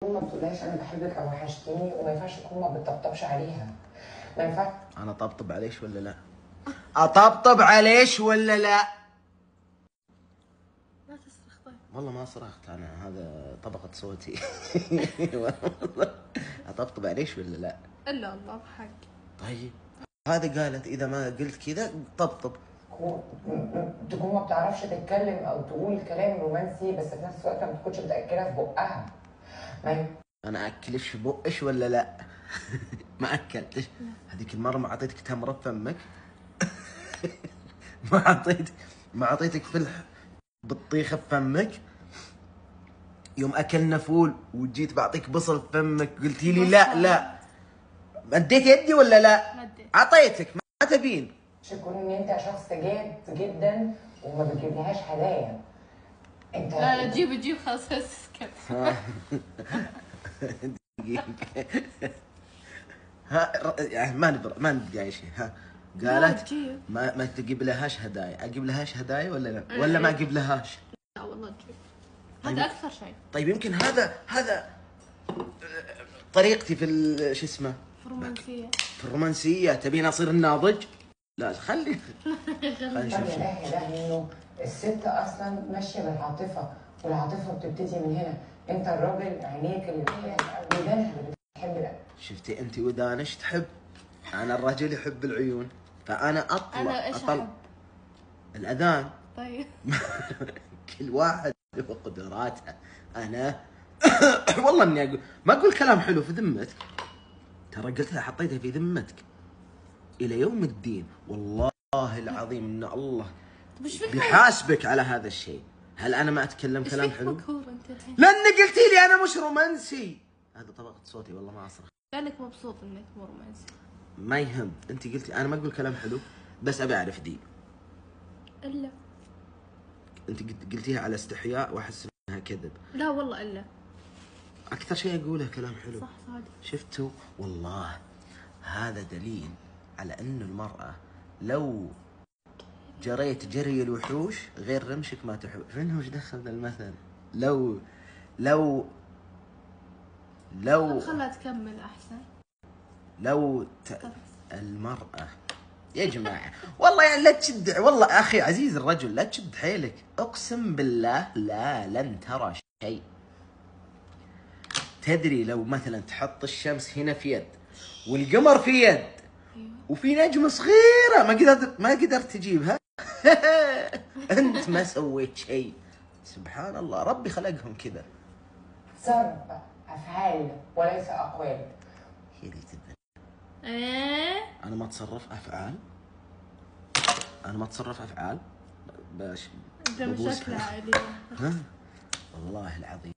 ما بتقولهاش انا بحبك او وحشتيني، وما ينفعش تكون ما بتطبطبش عليها. ما ينفعش. انا اطبطب عليش ولا لا؟ اطبطب عليش ولا لا؟ لا تصرخ. طيب والله ما صرخت انا، هذا طبقة صوتي. اطبطب عليش ولا لا؟ الا الله بحق. طيب هذه قالت اذا ما قلت كذا طبطب. تكون ما بتعرفش تتكلم او تقول كلام رومانسي، بس في نفس الوقت ما تكونش بتاكلها في بقها. انا اكلش في بقش ولا لا؟ ما اكلتش. هذيك المره ما اعطيتك تمره بفمك. ما اعطيتك فلح بطيخه بفمك. يوم اكلنا فول وجيت بعطيك بصل بفمك قلتي لي لا لا. مديت يدي ولا لا؟ مديت. اعطيتك ما تبين. مش يكون ان انت شخص جاد جدا وما بتجيبلهاش هدايا. انت لا لا جيب خلاص اسكت. ها ما ندري اي شيء. ها قالت ما تجيب لهاش هدايا. اجيب لهاش هدايا ولا لا؟ ولا ما اجيب لهاش؟ لا والله تجيب. هذا اكثر شيء. طيب يمكن هذا طريقتي في شو اسمه؟ في الرومانسيه. تبين اصير الناضج؟ لا خلي نشوف. ده انه الست اصلا ماشيه بالعاطفه، والعاطفه بتبتدي من هنا. انت الراجل عينيك اللي ودانها اللي بتحب ده. شفتي انت ودانش تحب. انا الرجل يحب العيون، فانا انا ايش احب؟ الاذان. طيب. كل واحد له قدراته. انا والله اني ما اقول كلام حلو في ذمتك. ترى قلتها حطيتها في ذمتك الى يوم الدين. والله العظيم ان الله بيحاسبك على هذا الشيء. هل انا ما اتكلم كلام حلو؟ انت الحين لانك قلتي لي انا مش رومانسي. هذا طبقة صوتي والله ما اصرخ. لانك مبسوط انك مو رومانسي. ما يهم. انت قلتي انا ما اقول كلام حلو، بس ابي اعرف دي. الا انت قلتيها على استحياء واحس انها كذب. لا والله الا اكثر شيء اقوله كلام حلو. صح صادق. شفتوا؟ والله هذا دليل على انه المرأة لو جريت جري الوحوش غير رمشك ما تحوش. شنو وش دخل ذا المثل؟ لو خلها تكمل احسن. المرأة يا جماعة والله يعني لا تشد. والله اخي عزيز الرجل لا تشد حيلك. اقسم بالله لن ترى شيء. تدري لو مثلا تحط الشمس هنا في يد والقمر في يد وفي نجمة صغيرة ما قدرت تجيبها. انت ما سويت شيء. سبحان الله ربي خلقهم كذا. تصرف افعال وليس اقوال. هي اللي تبين. انا ما اتصرف افعال. باش انت مشكلة عائلية. والله العظيم